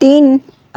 3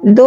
2